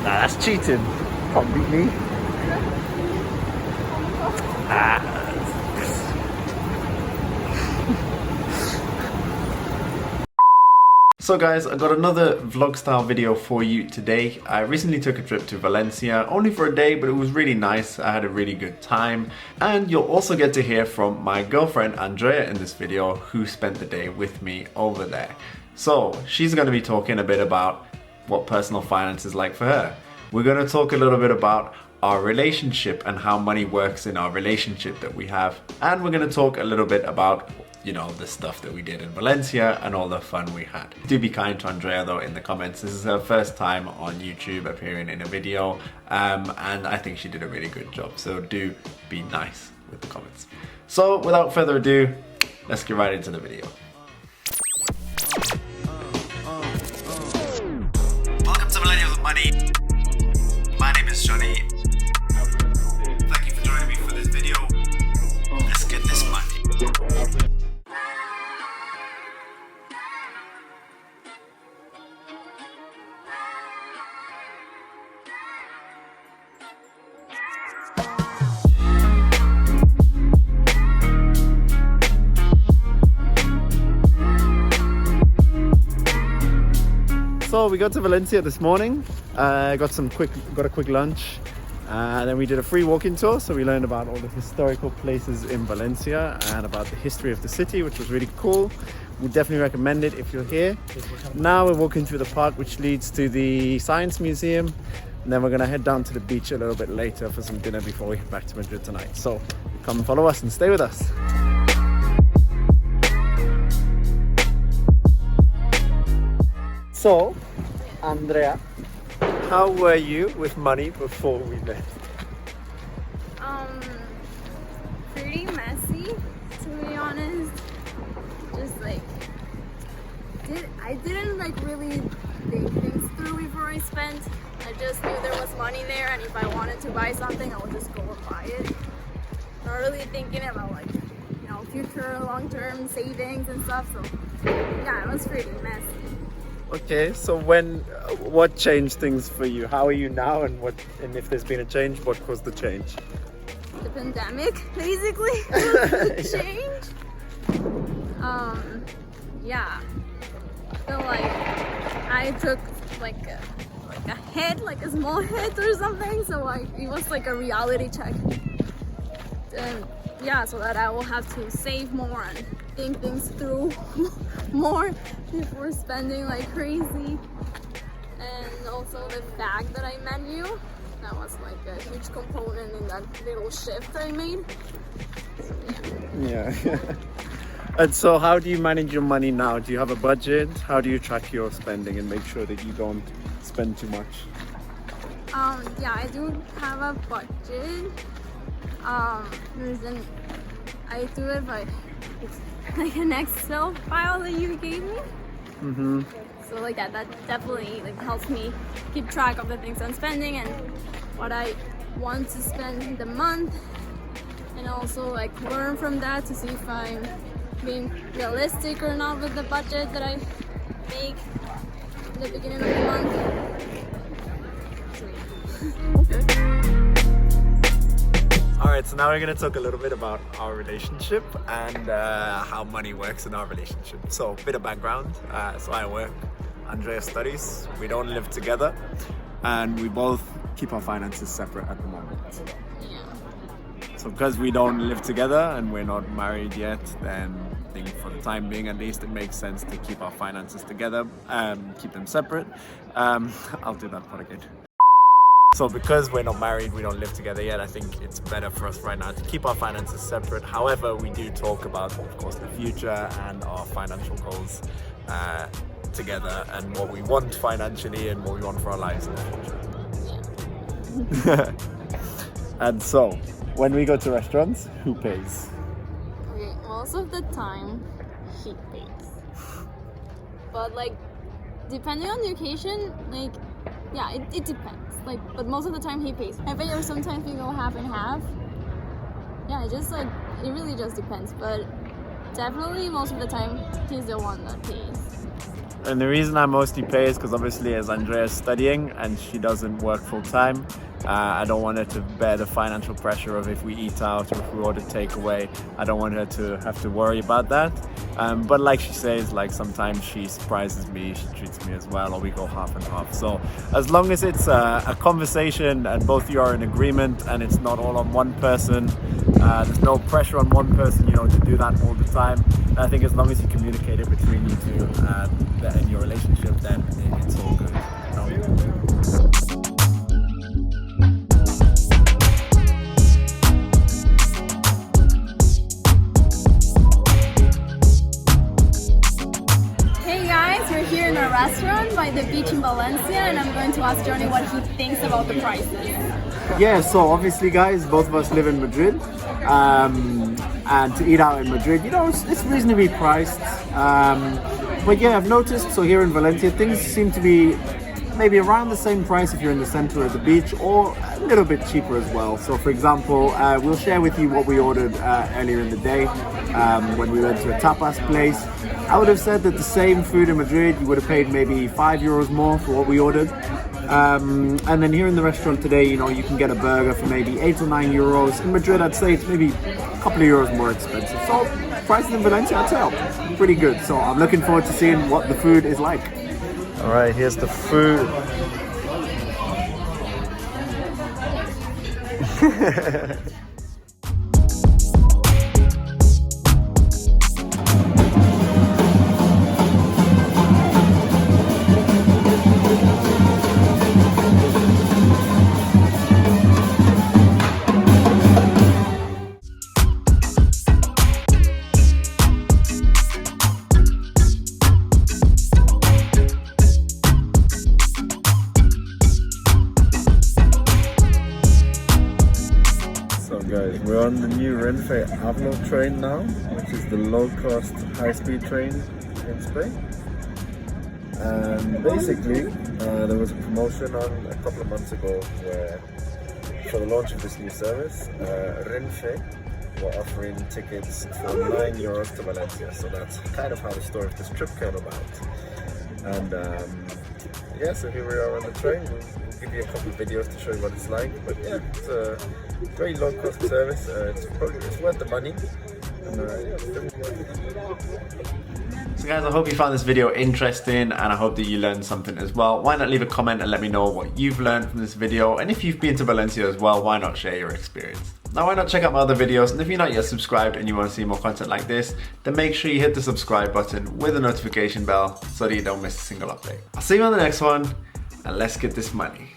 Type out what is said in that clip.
that's cheating. Can't beat me. So guys, I got another vlog style video for you today. I recently took a trip to Valencia, only for a day, but it was really nice. I had a really good time. And you'll also get to hear from my girlfriend Andrea in this video, who spent the day with me over there. So she's going to be talking a bit about what personal finance is like for her. We're going to talk a little bit about our relationship and how money works in our relationship that we have. And we're going to talk a little bit about, you know, the stuff that we did in Valencia and all the fun we had. Do be kind to Andrea though in the comments. This is her first time on YouTube appearing in a video, and I think she did a really good job. So do be nice with the comments. So without further ado, let's get right into the video. Welcome to Millennials with Money. My name is Johnny. Thank you for joining me for this video. Let's get this money. So we got to Valencia this morning, got a quick lunch, and then we did a free walking tour. So we learned about all the historical places in Valencia and about the history of the city, which was really cool. We definitely recommend it if you're here. Now we're walking through the park, which leads to the Science Museum, and then we're gonna head down to the beach a little bit later for some dinner before we head back to Madrid tonight. So come and follow us and stay with us. So, Andrea, how were you with money before we met? Pretty messy, to be honest. Just like, I didn't like really think things through before I spent. I just knew there was money there, and if I wanted to buy something, I would just go and buy it. Not really thinking about like, you know, future long-term savings and stuff. So yeah, it was pretty messy. Okay, so what changed things for you? How are you now, and if there's been a change, what caused the change? The pandemic, basically, was the change. Yeah, I feel like I took like a hit, like a small hit or something. So like it was like a reality check. And yeah, so that I will have to save more and think things through more before spending like crazy. And also the bag that I met you, that was like a huge component in that little shift I made. So, yeah. And so how do you manage your money now? Do you have a budget? How do you track your spending and make sure that you don't spend too much? Yeah, I do have a budget. I do it by like an Excel file that you gave me. Mm-hmm. So like that definitely like helps me keep track of the things I'm spending and what I want to spend in the month, and also like learn from that to see if I'm being realistic or not with the budget that I make in the beginning of the month. So, yeah. Alright, so now we're going to talk a little bit about our relationship and how money works in our relationship. So, a bit of background. So I work, Andrea studies, we don't live together, and we both keep our finances separate at the moment. Yeah. So because we don't live together and we're not married yet, then I think for the time being at least it makes sense to keep our finances together, keep them separate. I'll do that part again. So because we're not married, we don't live together yet, I think it's better for us right now to keep our finances separate. However, we do talk about, of course, the future and our financial goals together, and what we want financially and what we want for our lives in the future. And so, when we go to restaurants, who pays? Okay, most of the time, he pays. But like, depending on the occasion, like, yeah, it depends. Like, but most of the time he pays. I bet sometimes we go half and half. Yeah, it just like, it really just depends. But definitely most of the time he's the one that pays. And the reason I mostly pay is because obviously as Andrea's studying and she doesn't work full time, I don't want her to bear the financial pressure of if we eat out or if we order takeaway. I don't want her to have to worry about that. But like she says, like sometimes she surprises me, she treats me as well, or we go half and half. So as long as it's a conversation and both of you are in agreement and it's not all on one person, there's no pressure on one person, you know, to do that all the time. And I think as long as you communicate it between you two in your relationship, then it's all good. You know? Here in a restaurant by the beach in Valencia, and I'm going to ask Johnny what he thinks about the prices. Yeah, so obviously guys, both of us live in Madrid, and to eat out in Madrid, you know, it's reasonably priced, but yeah, I've noticed, so here in Valencia things seem to be maybe around the same price if you're in the center of the beach, or a little bit cheaper as well. So for example, we'll share with you what we ordered earlier in the day when we went to a tapas place. I would have said that the same food in Madrid, you would have paid maybe €5 more for what we ordered. And then here in the restaurant today, you know, you can get a burger for maybe €8 or €9. In Madrid, I'd say it's maybe a couple of euros more expensive. So prices in Valencia, I'd say are pretty good. So I'm looking forward to seeing what the food is like. All right, here's the food. Guys, we're on the new Renfe Avlo train now, which is the low-cost high-speed train in Spain. And basically, there was a promotion on a couple of months ago where, for the launch of this new service, Renfe were offering tickets for €9 to Valencia. So that's kind of how the story of this trip came about. And yeah, so here we are on the train. We'll give you a couple of videos to show you what it's like. But yeah, it's a very low cost service. It's worth the money. So guys, I hope you found this video interesting and I hope that you learned something as well. Why not leave a comment and let me know what you've learned from this video, and if you've been to Valencia as well, why not share your experience. Now why not check out my other videos, and if you're not yet subscribed and you want to see more content like this, then make sure you hit the subscribe button with the notification bell so that you don't miss a single update. I'll see you on the next one, and let's get this money.